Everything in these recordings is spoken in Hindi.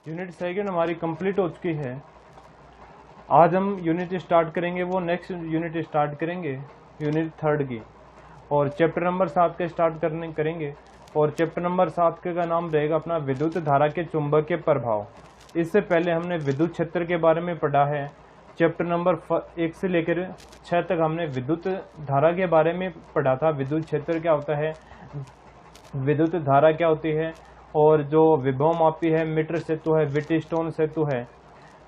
यूनिट सेकंड हमारी कंप्लीट हो चुकी है। आज हम यूनिट स्टार्ट करेंगे, वो नेक्स्ट यूनिट स्टार्ट करेंगे यूनिट थर्ड की, और चैप्टर नंबर 7 का स्टार्ट करेंगे। और चैप्टर नंबर 7 का नाम रहेगा अपना विद्युत धारा के चुंबकीय प्रभाव। इससे पहले हमने विद्युत क्षेत्र के बारे में पढ़ा है। चैप्टर नंबर 1 से लेकर 6 तक हमने विद्युत धारा के बारे में पढ़ा था। विद्युत क्षेत्र क्या होता है, विद्युत धारा क्या होती है, और जो विभव मापी है, मीटर सेतु है, व्हीटस्टोन सेतु है,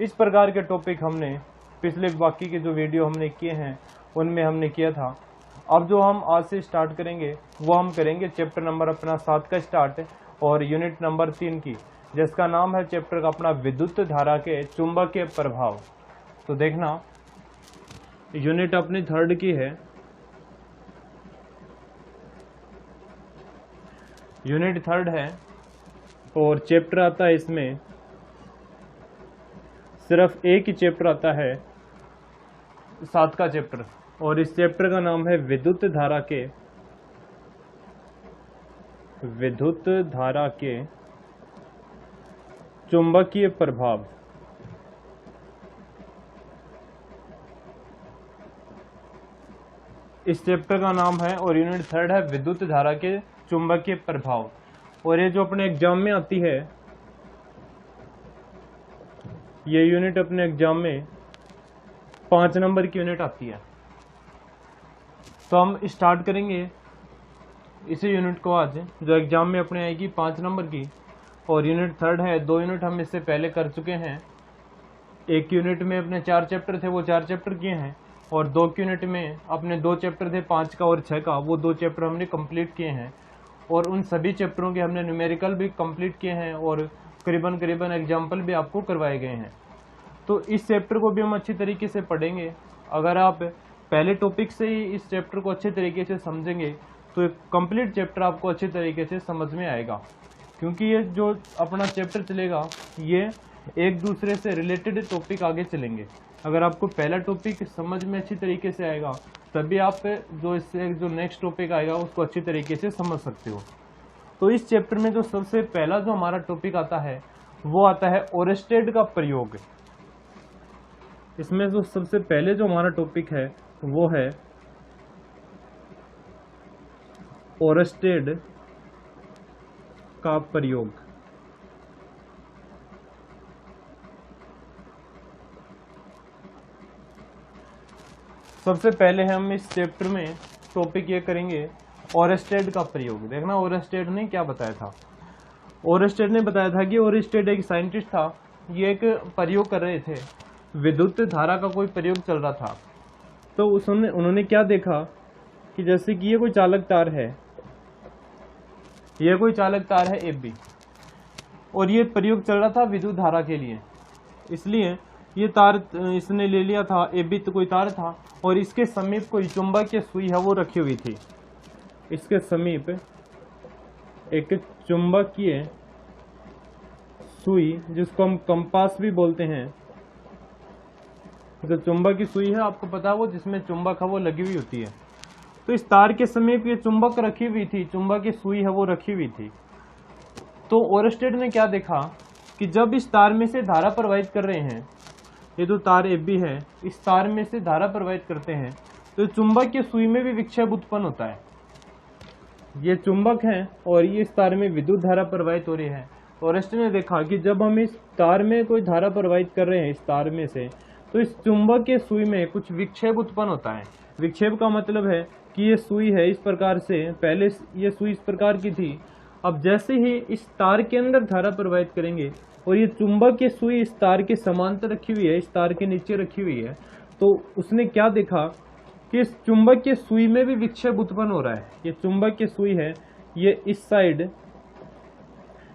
इस प्रकार के टॉपिक हमने पिछले बाकी के जो वीडियो हमने किए हैं उनमें हमने किया था। अब जो हम आज से स्टार्ट करेंगे वो हम करेंगे चैप्टर नंबर अपना 7 का स्टार्ट और यूनिट नंबर 3 की, जिसका नाम है चैप्टर का अपना विद्युत धारा के चुंबकीय प्रभाव। तो देखना, यूनिट अपनी थर्ड की है, यूनिट थर्ड है, और चैप्टर आता है इसमें सिर्फ एक ही चैप्टर आता है, 7 का चैप्टर, और इस चैप्टर का नाम है विद्युत धारा के चुंबकीय प्रभाव। इस चैप्टर का नाम है और यूनिट थर्ड है विद्युत धारा के चुंबकीय प्रभाव। और ये जो अपने एग्जाम में आती है, ये यूनिट अपने एग्जाम में 5 नंबर की यूनिट आती है। तो हम स्टार्ट करेंगे इसी यूनिट को आज, जो एग्जाम में अपने आएगी 5 नंबर की, और यूनिट थर्ड है। 2 यूनिट हम इससे पहले कर चुके हैं। एक यूनिट में अपने 4 चैप्टर थे, वो 4 चैप्टर किए हैं, और 2 यूनिट में अपने 2 चैप्टर थे, 5 का और 6 का, वो 2 चैप्टर हमने कंप्लीट किए हैं। और उन सभी चैप्टरों के हमने न्यूमेरिकल भी कंप्लीट किए हैं और करीबन एग्जाम्पल भी आपको करवाए गए हैं। तो इस चैप्टर को भी हम अच्छी तरीके से पढ़ेंगे। अगर आप पहले टॉपिक से ही इस चैप्टर को अच्छे तरीके से समझेंगे तो एक कंप्लीट चैप्टर आपको अच्छे तरीके से समझ में आएगा, क्योंकि ये जो अपना चैप्टर चलेगा ये एक दूसरे से रिलेटेड टॉपिक आगे चलेंगे। अगर आपको पहला टॉपिक समझ में अच्छी तरीके से आएगा तभी आप जो इससे जो नेक्स्ट टॉपिक आएगा उसको अच्छी तरीके से समझ सकते हो। तो इस चैप्टर में जो सबसे पहला जो हमारा टॉपिक आता है वो आता है ओरेस्टेड का प्रयोग। इसमें जो सबसे पहले जो हमारा टॉपिक है वो है ओरेस्टेड का प्रयोग। सबसे पहले हम इस चैप्टर में टॉपिक ये करेंगे ओरेस्टेड का प्रयोग। देखना, ओरेस्टेड ने क्या बताया था। ओरेस्टेड ने बताया था कि ओरेस्टेड एक साइंटिस्ट था, ये एक प्रयोग कर रहे थे, विद्युत धारा का कोई प्रयोग चल रहा था। तो उन्होंने क्या देखा कि जैसे कि ये कोई चालक तार है, ये कोई चालक तार है AB, और ये प्रयोग चल रहा था विद्युत धारा के लिए। इसलिए ये तार इसने ले लिया था, AB तो कोई तार था, और इसके समीप कोई चुंबकीय सुई है वो रखी हुई थी। इसके समीप एक चुंबकीय सुई, जिसको हम कंपास भी बोलते हैं, जो चुंबक की सुई है आपको पता है वो जिसमें चुंबक है वो लगी हुई होती है। तो इस तार के समीप ये चुंबक रखी हुई थी, चुंबक की सुई है वो रखी हुई थी। तो ओरेस्टेड ने क्या देखा कि जब इस तार में से धारा प्रवाहित कर रहे हैं, ये जो तार AB है, इस तार में से धारा प्रवाहित करते हैं तो चुंबक की सुई में भी विक्षेप उत्पन्न होता है। ये चुंबक है और ये इस तार में विद्युत धारा प्रवाहित हो रही है। ओरेस्टेड ने देखा कि जब हम इस तार में कोई धारा प्रवाहित कर रहे हैं इस तार में से, तो इस चुंबक के सुई में कुछ विक्षेप उत्पन्न होता है। विक्षेप का मतलब है कि ये सुई है इस प्रकार से, पहले ये सुई इस प्रकार की थी, अब जैसे ही इस तार के अंदर धारा प्रवाहित करेंगे और ये चुंबक की सुई इस तार के समांतर रखी हुई है, इस तार के नीचे रखी हुई है, तो उसने क्या देखा कि इस चुंबक की सुई में भी विक्षेप उत्पन्न हो रहा है। ये चुंबक की सुई है, ये इस साइड,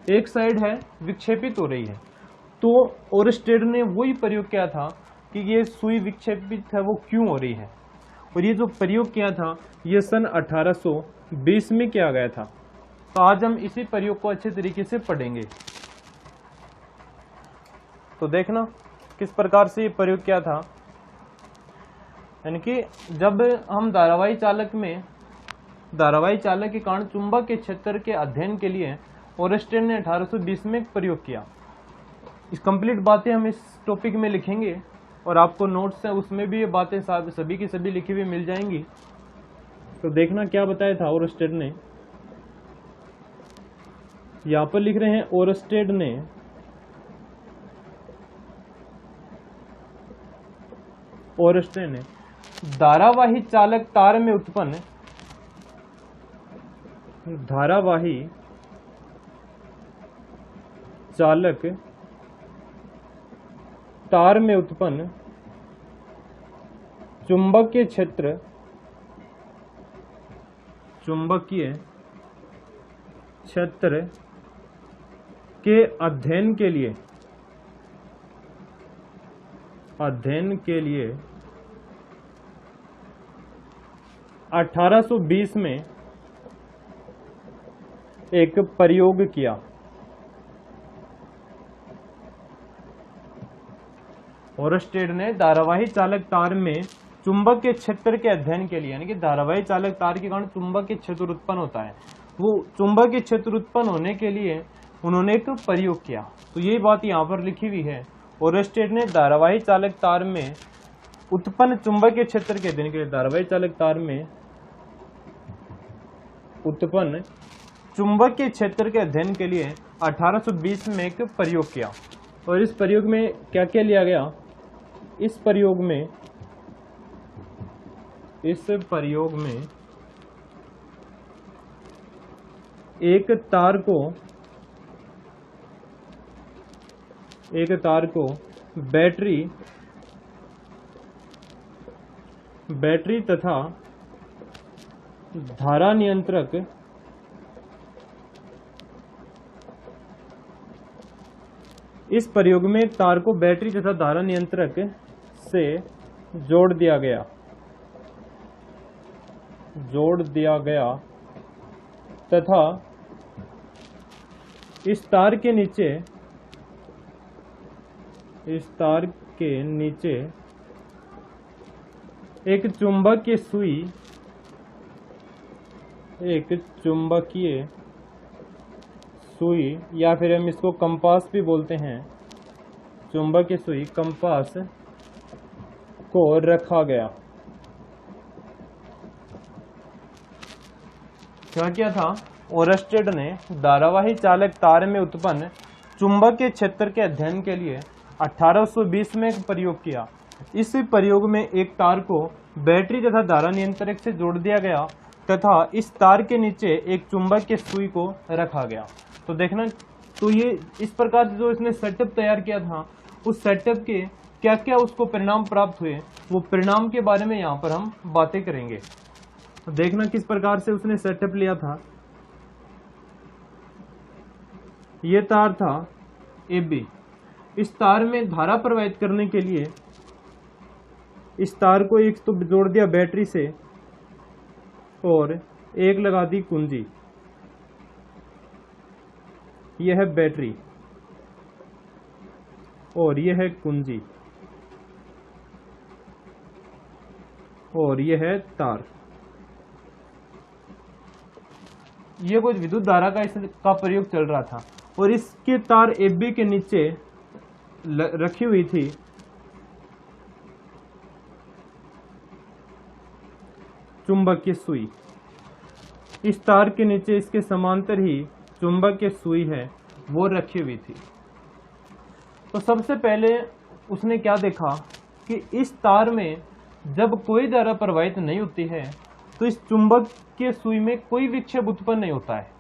एक साइड है विक्षेपित हो रही है। तो ओरेस्टेड ने वही प्रयोग किया था कि ये सुई विक्षेपित है वो क्यों हो रही है, और ये जो प्रयोग किया था ये सन 1820 में किया गया था। तो आज हम इसी प्रयोग को अच्छे तरीके से पढ़ेंगे। तो देखना किस प्रकार से ये प्रयोग किया था, यानी कि जब हम धारावाही चालक के कारण चुंबक के क्षेत्र के अध्ययन के लिए ओरेस्टेड ने 1820 में प्रयोग किया। इस कंप्लीट बातें हम इस टॉपिक में लिखेंगे और आपको नोट्स है उसमें भी ये बातें सभी की सभी लिखी हुई मिल जाएंगी। तो देखना क्या बताया था ओरस्टेड ने। यहां पर लिख रहे हैं ओरस्टेड ने धारावाही चालक तार में उत्पन्न धारावाही चालक तार में उत्पन्न चुंबकीय क्षेत्र के अध्ययन के लिए 1820 में एक प्रयोग किया। ओरस्टेड ने धारावाही चालक तार में चुंबकीय क्षेत्र के अध्ययन के लिए, यानी कि धारावाही चालक तार के कारण चुंबकीय क्षेत्र उत्पन्न होता है, वो चुंबकीय क्षेत्र उत्पन्न होने के लिए उन्होंने एक प्रयोग किया। तो यही बात यहाँ पर लिखी हुई है। ओरस्टेड ने धारावाही चालक तार में उत्पन्न चुंबकीय क्षेत्र के अध्ययन के लिए धारावाही चालक तार में उत्पन्न चुंबकीय क्षेत्र के अध्ययन के लिए 1820 में एक प्रयोग किया। और इस प्रयोग में क्या क्या लिया गया? इस प्रयोग में एक तार को बैटरी तथा धारा नियंत्रक इस प्रयोग में एक तार को बैटरी तथा धारा नियंत्रक से जोड़ दिया गया तथा इस तार के नीचे एक चुंबकीय सुई या फिर हम इसको कंपास भी बोलते हैं, चुंबकीय सुई कंपास को रखा गया। क्या किया था? ओरस्टेड ने धारावाही चालक तार में उत्पन्न चुंबकीय क्षेत्र के अध्ययन के लिए 1820 में एक प्रयोग किया। इस प्रयोग में एक तार को बैटरी तथा धारा नियंत्रक से जोड़ दिया गया तथा इस तार के नीचे एक चुंबकीय सुई को रखा गया। तो देखना, तो ये इस प्रकार जो इसने सेटअप तैयार किया था, उस सेटअप के क्या क्या उसको परिणाम प्राप्त हुए, वो परिणाम के बारे में यहाँ पर हम बातें करेंगे। तो देखना किस प्रकार से उसने सेटअप लिया था। ये तार था AB। इस तार में धारा प्रवाहित करने के लिए इस तार को एक तो जोड़ दिया बैटरी से और एक लगा दी कुंजी। यह है बैटरी और यह है कुंजी और यह है तार। यह कुछ विद्युत धारा का प्रयोग चल रहा था और इसके तार AB के नीचे रखी हुई थी चुंबकीय सुई। इस तार के नीचे इसके समांतर ही चुंबकीय सुई है वो रखी हुई थी। तो सबसे पहले उसने क्या देखा कि इस तार में जब कोई धारा प्रवाहित नहीं होती है तो इस चुंबकीय सुई में कोई विक्षेप उत्पन्न नहीं होता है।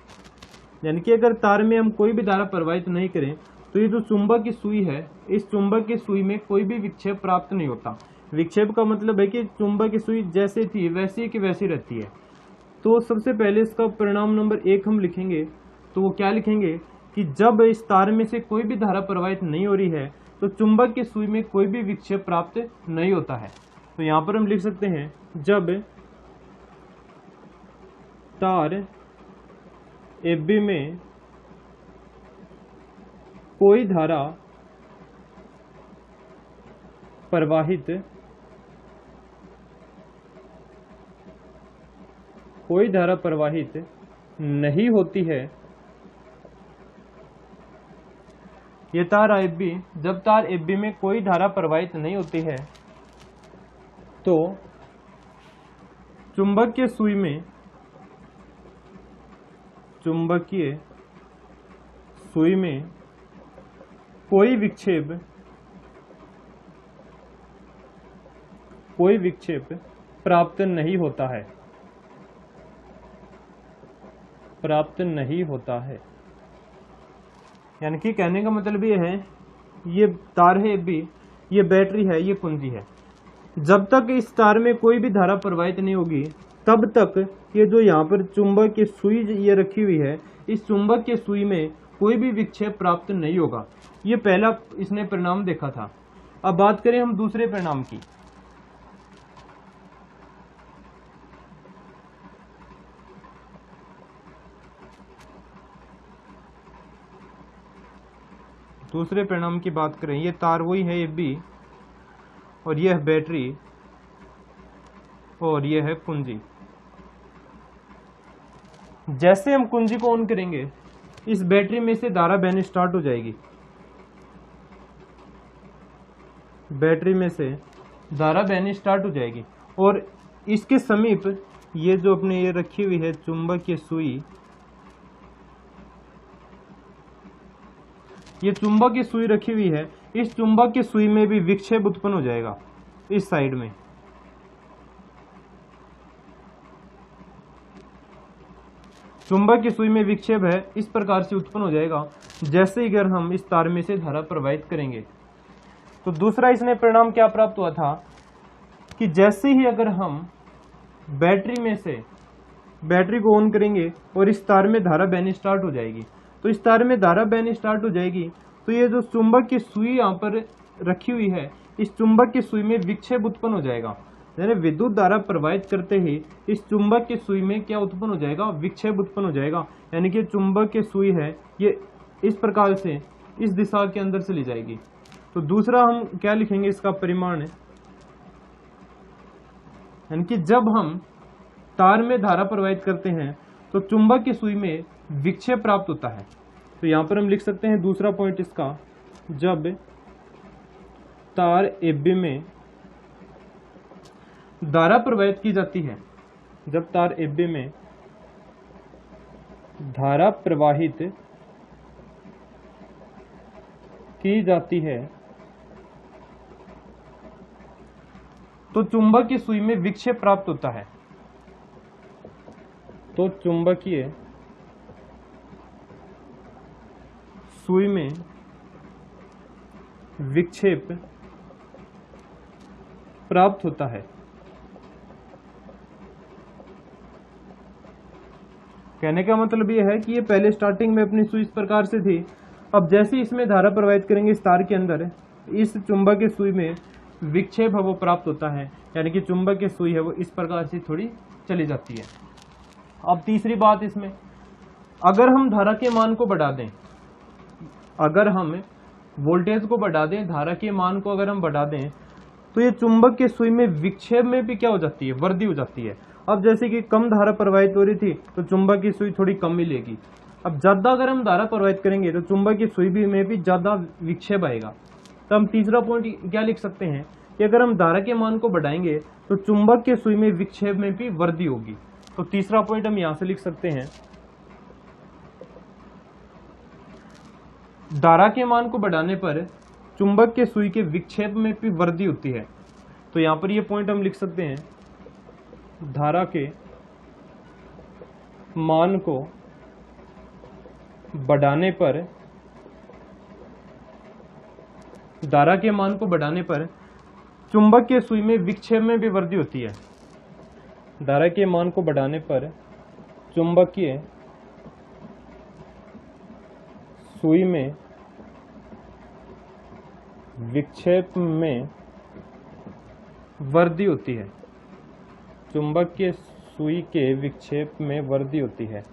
यानी कि अगर तार में हम कोई भी धारा प्रवाहित नहीं करें तो ये जो चुंबकीय सुई है, इस चुंबकीय सुई में कोई भी विक्षेप प्राप्त नहीं होता। विक्षेप का मतलब है कि चुंबकीय सुई जैसे थी वैसी की वैसी रहती है। तो सबसे पहले इसका परिणाम नंबर 1 हम लिखेंगे। तो वो क्या लिखेंगे कि जब इस तार में से कोई भी धारा प्रवाहित नहीं हो रही है तो चुंबकीय सुई में कोई भी विक्षेप प्राप्त नहीं होता है। तो यहाँ पर हम लिख सकते हैं, जब तार AB में कोई धारा नहीं होती है ये तार AB, जब तार AB में कोई धारा प्रवाहित नहीं होती है तो चुंबकीय सुई में कोई विक्षेप प्राप्त नहीं होता है। यानी कि कहने का मतलब ये है, ये तार है AB, ये बैटरी है, ये कुंजी है। जब तक इस तार में कोई भी धारा प्रवाहित नहीं होगी तब तक ये जो यहाँ पर चुंबक की सुई ये रखी हुई है, इस चुंबक की सुई में कोई भी विक्षेप प्राप्त नहीं होगा। ये पहला इसने परिणाम देखा था। अब बात करें हम दूसरे परिणाम की। दूसरे परिणाम की बात करें, ये तार वही है AB, और यह है बैटरी, और यह है कुंजी। जैसे हम कुंजी को ऑन करेंगे, इस बैटरी में से धारा बहनी स्टार्ट हो जाएगी। बैटरी में से धारा बहनी स्टार्ट हो जाएगी, और इसके समीप ये जो अपने ये रखी हुई है चुंबकीय सुई, ये चुंबक की सुई रखी हुई है, इस चुंबक की सुई में भी विक्षेप उत्पन्न हो जाएगा। इस साइड में चुंबक की सुई में विक्षेप है, इस प्रकार से उत्पन्न हो जाएगा जैसे ही अगर हम इस तार में से धारा प्रवाहित करेंगे। तो दूसरा इसने परिणाम क्या प्राप्त हुआ था कि जैसे ही अगर हम बैटरी में से बैटरी को ऑन करेंगे और इस तार में धारा बहनी स्टार्ट हो जाएगी, तो इस तार में धारा बहनी स्टार्ट हो जाएगी तो ये जो चुंबक की सुई यहाँ पर रखी हुई है, इस चुंबक की सुई में विक्षेप उत्पन्न हो जाएगा। यानी विद्युत धारा प्रवाहित करते ही इस चुंबक की सुई में क्या उत्पन्न हो जाएगा, विक्षेप उत्पन्न हो जाएगा। यानी कि चुंबक की सुई है ये इस प्रकार से इस दिशा के अंदर चली जाएगी। तो दूसरा हम क्या लिखेंगे, इसका परिमाण है, यानी कि जब हम तार में धारा प्रवाहित करते हैं तो चुंबक की सुई में विक्षेप प्राप्त होता है। तो यहां पर हम लिख सकते हैं दूसरा पॉइंट इसका, जब तार AB में धारा प्रवाहित की जाती है, जब तार AB में धारा प्रवाहित की जाती है तो चुंबक की सुई में विक्षेप प्राप्त होता है। तो चुंबकीय सुई में विक्षेप प्राप्त होता है। कहने का मतलब यह है कि ये पहले स्टार्टिंग में अपनी सुई इस प्रकार से थी, अब जैसे इसमें धारा प्रवाहित करेंगे इस तार के अंदर, इस चुंबक की सुई में विक्षेप है वो प्राप्त होता है। यानी कि चुंबक की सुई है वो इस प्रकार से थोड़ी चली जाती है। अब तीसरी बात इसमें, अगर हम धारा के मान को बढ़ा दें, अगर हम वोल्टेज को बढ़ा दें, धारा के मान को अगर हम बढ़ा दें, तो ये चुंबक की सुई में विक्षेप में भी क्या हो जाती है, वृद्धि हो जाती है। अब जैसे कि कम धारा प्रवाहित हो रही थी तो चुंबक की सुई थोड़ी कम मिलेगी। अब ज्यादा अगर हम धारा प्रवाहित करेंगे तो चुंबक की सुई भी में भी ज्यादा विक्षेप आएगा। तो हम तीसरा पॉइंट क्या लिख सकते हैं कि अगर हम धारा के मान को बढ़ाएंगे तो चुंबक के सुई में विक्षेप में भी वृद्धि होगी। तो तीसरा पॉइंट हम यहां से लिख सकते हैं, धारा के मान को बढ़ाने पर चुंबक के सुई के विक्षेप में भी वृद्धि होती है। तो यहां पर ये पॉइंट हम लिख सकते हैं, धारा के मान को बढ़ाने पर, धारा के मान को बढ़ाने पर चुंबक के सुई में विक्षेप में भी वृद्धि होती है। धारा के मान को बढ़ाने पर चुंबकीय सुई में विक्षेप में वृद्धि होती है। चुंबक के सुई के विक्षेप में वृद्धि होती है।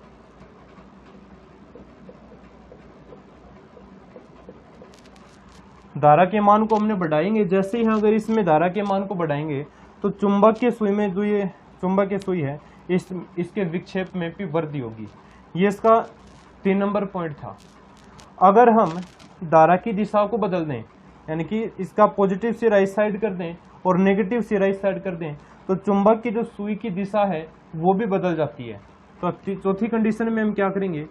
धारा के मान को हमने बढ़ाएंगे, जैसे ही अगर इसमें धारा के मान को बढ़ाएंगे तो चुंबक के सुई में जो ये चुंबक की सुई है इसके विक्षेप में भी वृद्धि होगी। ये इसका 3 नंबर पॉइंट था। अगर हम धारा की दिशा को बदल दें, यानी कि इसका पॉजिटिव से राइट साइड कर दें और नेगेटिव से राइट साइड कर दें, तो चुंबक की जो सुई की दिशा है वो भी बदल जाती है। तो चौथी कंडीशन में हम क्या करेंगे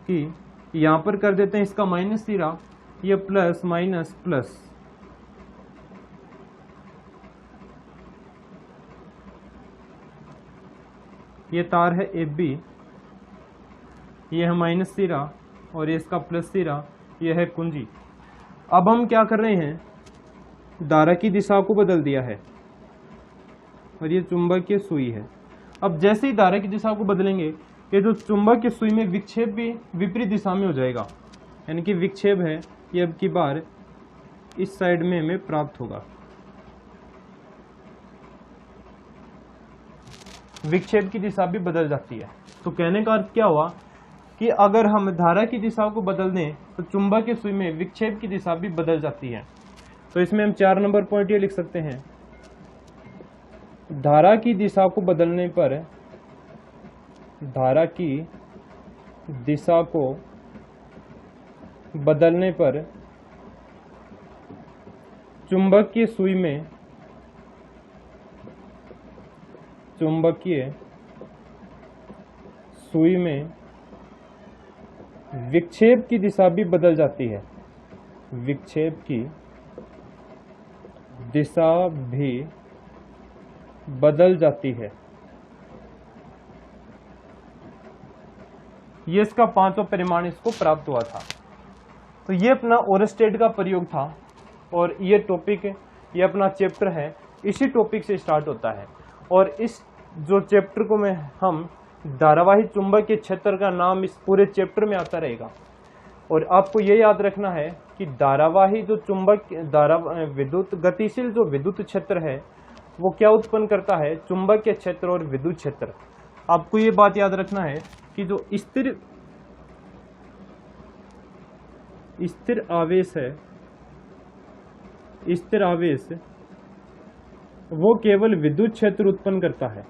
कि यहाँ पर कर देते हैं इसका माइनस सिरा, ये प्लस माइनस प्लस, ये तार है AB, ये है माइनस सिरा और ये इसका प्लस सिरा, ये है कुंजी। अब हम क्या कर रहे हैं, धारा की दिशा को बदल दिया है और ये चुंबकीय सुई है। अब जैसे ही धारा की दिशा को बदलेंगे, ये जो चुंबक की सुई में विक्षेप भी विपरीत दिशा में हो जाएगा, यानी कि विक्षेप है ये अब की बार इस साइड में हमें प्राप्त होगा। विक्षेप की दिशा भी बदल जाती है। तो कहने का अर्थ क्या हुआ कि अगर हम धारा की दिशा को बदल दें तो चुंबक की सुई में विक्षेप की दिशा भी बदल जाती है। तो इसमें हम 4 नंबर पॉइंट ये लिख सकते हैं, धारा की दिशा को बदलने पर, धारा की दिशा को बदलने पर चुंबकीय सुई में, चुंबकीय सुई में विक्षेप की दिशा भी बदल जाती है, विक्षेप की दिशा भी बदल जाती है। ये इसका 5वां परिमाण इसको प्राप्त हुआ था। तो ये अपना ओरस्टेड का प्रयोग था और ये टॉपिक, ये अपना चैप्टर है, इसी टॉपिक से स्टार्ट होता है। और इस जो चैप्टर को में हम धारावाही चुंबकीय क्षेत्र का नाम इस पूरे चैप्टर में आता रहेगा। और आपको ये याद रखना है कि धारावाही जो चुंबक विद्युत गतिशील जो विद्युत क्षेत्र है वो क्या उत्पन्न करता है, चुंबकीय क्षेत्र और विद्युत क्षेत्र। आपको ये बात याद रखना है कि जो स्थिर आवेश है, स्थिर आवेश वो केवल विद्युत क्षेत्र उत्पन्न करता है।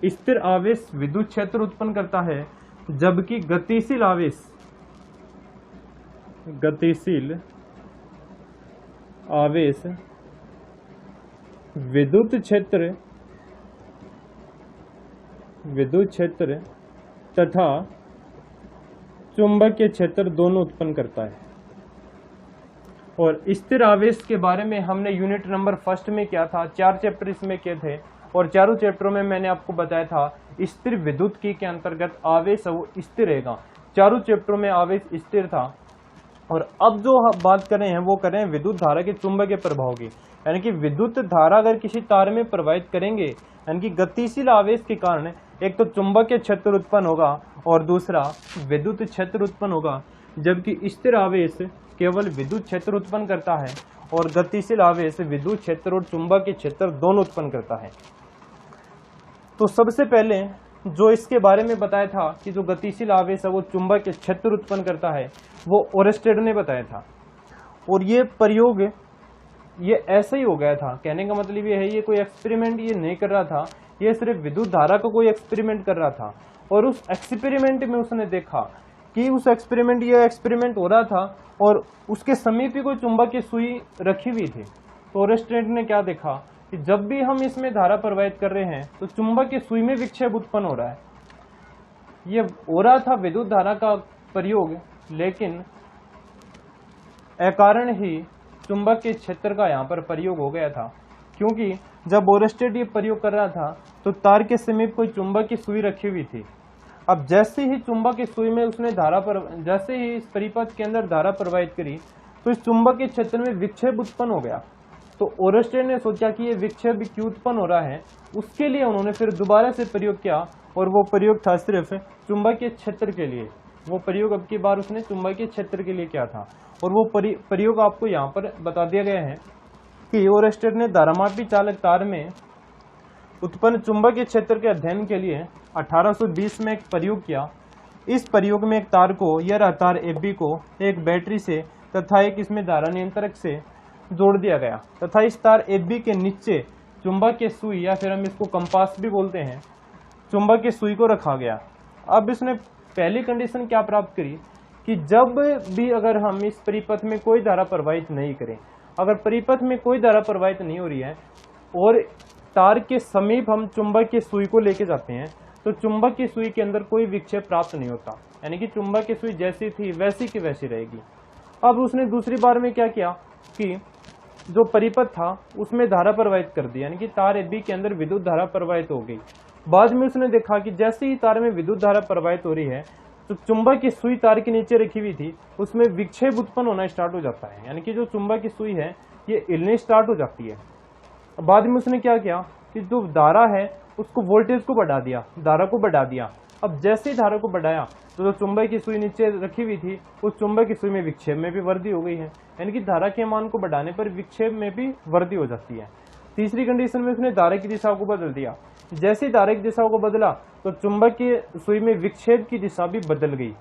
स्थिर आवेश विद्युत क्षेत्र उत्पन्न करता है, जबकि गतिशील आवेश, गतिशील आवेश विद्युत क्षेत्र तथा चुंबकीय क्षेत्र दोनों उत्पन्न करता है। और स्थिर आवेश के बारे में हमने यूनिट नंबर 1 में किया था, 4 चैप्टर इसमें किए थे और चारों चैप्टरों में मैंने आपको बताया था स्थिर विद्युत की के अंतर्गत आवेश वो स्थिर रहेगा। चारों चैप्टरों में आवेश स्थिर था। और अब जो बात कर रहे हैं वो कर रहे हैं विद्युत धारा के चुंबकीय प्रभाव की, यानी कि विद्युत धारा अगर किसी तार में प्रवाहित करेंगे, यानी कि गतिशील आवेश के कारण एक तो चुंबकीय क्षेत्र उत्पन्न होगा और दूसरा विद्युत क्षेत्र उत्पन्न होगा, जबकि स्थिर आवेश केवल विद्युत क्षेत्र उत्पन्न करता है और गतिशील आवेश विद्युत क्षेत्र और चुंबकीय क्षेत्र दोनों उत्पन्न करता है। तो सबसे पहले जो इसके बारे में बताया था कि जो गतिशील आवेश है वो चुंबकीय क्षेत्र उत्पन्न करता है, वो ओरस्टेड ने बताया था। और ये प्रयोग ये ऐसा ही हो गया था। कहने का मतलब ये है, ये कोई एक्सपेरिमेंट ये नहीं कर रहा था, ये सिर्फ विद्युत धारा का कोई एक्सपेरिमेंट कर रहा था। और उस एक्सपेरिमेंट में उसने देखा कि उस एक्सपेरिमेंट हो रहा था और उसके समीप ही कोई चुंबकीय सुई रखी हुई थी। तो ओरस्टेड ने क्या देखा कि जब भी हम इसमें धारा प्रवाहित कर रहे हैं तो चुंबकीय सुई में विक्षेप उत्पन्न हो रहा है। ये हो रहा था विद्युत धारा का प्रयोग, लेकिन अकारण ही चुंबकीय क्षेत्र का यहाँ पर प्रयोग हो गया था। क्योंकि जब ओरस्टेड ये प्रयोग कर रहा था तो तार के समीप कोई चुंबकीय सुई रखी हुई थी। अब जैसे ही चुंबकीय सुई में उसने जैसे ही इस परिपथ के अंदर धारा प्रवाहित करी तो इस चुंबकीय क्षेत्र में विक्षेप उत्पन्न हो गया। तो ओरस्टेड ने सोचा कि ये विक्षेप क्यों उत्पन्न हो रहा है, उसके लिए उन्होंने फिर दोबारा से प्रयोग किया और वो प्रयोग था सिर्फ चुंबकीय क्षेत्र के लिए। वो प्रयोग अब की बार उसने चुंबकीय क्षेत्र के लिए किया था और वो प्रयोग आपको यहाँ पर बता दिया गया है कि ओरस्टेड ने धारामापी चालक तार में उत्पन्न चुंबकीय क्षेत्र के अध्ययन के लिए 1820 में एक प्रयोग किया। इस प्रयोग में एक तार को, यह तार AB को एक बैटरी से तथा एक इसमें धारा नियंत्रक से जोड़ दिया गया तथा इस तार AB के नीचे चुंबकीय सुई, या फिर हम इसको कंपास भी बोलते हैं, चुंबकीय सुई को रखा गया। अब इसने पहली कंडीशन क्या प्राप्त करी कि जब भी अगर हम इस परिपथ में कोई धारा प्रवाहित नहीं करें, अगर परिपथ में कोई धारा प्रवाहित नहीं हो रही है और तार के समीप हम चुंबक की सुई को लेके जाते हैं, तो चुंबक की सुई के अंदर कोई विक्षेप प्राप्त नहीं होता, यानी कि चुंबक की सुई जैसी थी वैसी की वैसी रहेगी। अब उसने दूसरी बार में क्या किया कि जो परिपथ था उसमें धारा प्रवाहित कर दी, यानी कि तार AB के अंदर विद्युत धारा प्रवाहित हो गई। बाद में उसने देखा कि जैसे ही तार में विद्युत धारा प्रवाहित हो रही है तो चुंबक की सुई तार के नीचे रखी हुई थी उसमें विक्षेप उत्पन्न होना स्टार्ट हो जाता है, यानी कि जो चुंबक की सुई है ये हिलने स्टार्ट हो जाती है। बाद में उसने क्या किया कि जो धारा है उसको वोल्टेज को बढ़ा दिया, धारा को बढ़ा दिया। अब जैसे ही धारा को बढ़ाया तो जो चुंबक की सुई नीचे रखी हुई थी उस चुंबक की सुई में विक्षेप में भी वृद्धि हो गई है, यानी कि धारा के मान को बढ़ाने पर विक्षेप में भी वृद्धि हो जाती है। तीसरी कंडीशन में उसने धारा की दिशा को बदल दिया। जैसे ही धारा की दिशा को बदला तो चुंबक की सुई में विक्षेप की दिशा भी बदल गई।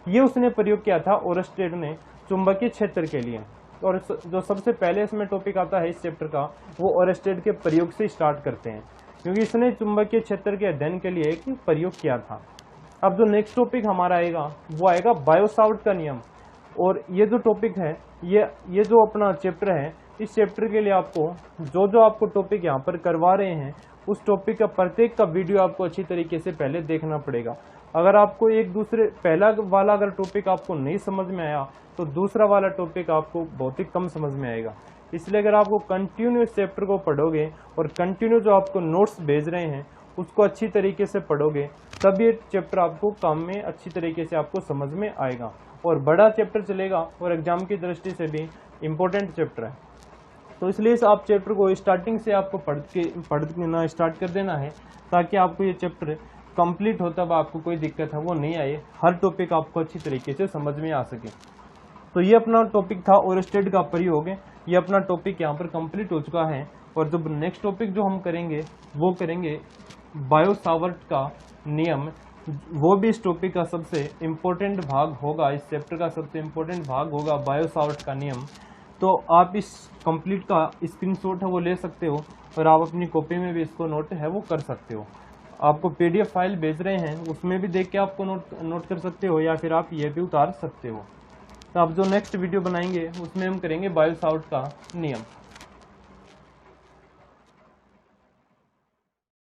ये उसने प्रयोग किया था ओरस्टेड ने चुंबकीय क्षेत्र के लिए। और जो सबसे पहले इसमें टॉपिक आता है इस चैप्टर का वो ओरस्टेड के प्रयोग से स्टार्ट करते हैं, क्योंकि इसने चुंबकीय क्षेत्र के अध्ययन के लिए एक प्रयोग किया था। अब जो नेक्स्ट टॉपिक हमारा आएगा वो आएगा बायो-सावर्ट का नियम। और ये जो टॉपिक है ये जो अपना चैप्टर है, इस चैप्टर के लिए आपको जो आपको टॉपिक यहाँ पर करवा रहे हैं उस टॉपिक का प्रत्येक का वीडियो आपको अच्छी तरीके से पहले देखना पड़ेगा। अगर आपको पहला वाला अगर टॉपिक आपको नहीं समझ में आया तो दूसरा वाला टॉपिक आपको बहुत ही कम समझ में आएगा। इसलिए अगर आपको कंटिन्यू इस चैप्टर को पढ़ोगे और कंटिन्यू जो आपको नोट्स भेज रहे हैं उसको अच्छी तरीके से पढ़ोगे तब ये चैप्टर आपको काम में अच्छी तरीके से आपको समझ में आएगा और बड़ा चैप्टर चलेगा और एग्जाम की दृष्टि से भी इम्पोर्टेंट चैप्टर है। तो इसलिए इस आप चैप्टर को स्टार्टिंग से आपको पढ़ना स्टार्ट कर देना है ताकि आपको ये चैप्टर कंप्लीट हो तब आपको कोई दिक्कत है वो नहीं आए, हर टॉपिक आपको अच्छी तरीके से समझ में आ सके। तो ये अपना टॉपिक था ओरस्टेड का प्रयोग। ये अपना टॉपिक यहाँ पर कंप्लीट हो चुका है और जब नेक्स्ट टॉपिक जो हम करेंगे वो करेंगे बायो-सावर्ट का नियम। वो भी इस टॉपिक का सबसे इम्पोर्टेंट भाग होगा, इस चैप्टर का सबसे इम्पोर्टेंट भाग होगा बायो-सावर्ट का नियम। तो आप इस कंप्लीट का स्क्रीनशॉट है वो ले सकते हो और आप अपनी कॉपी में भी इसको नोट है वो कर सकते हो। आपको PDF फाइल भेज रहे हैं उसमें भी देख के आपको नोट कर सकते हो या फिर आप ये भी उतार सकते हो। तो आप जो नेक्स्ट वीडियो बनाएंगे उसमें हम करेंगे बायो-सावर्ट का नियम।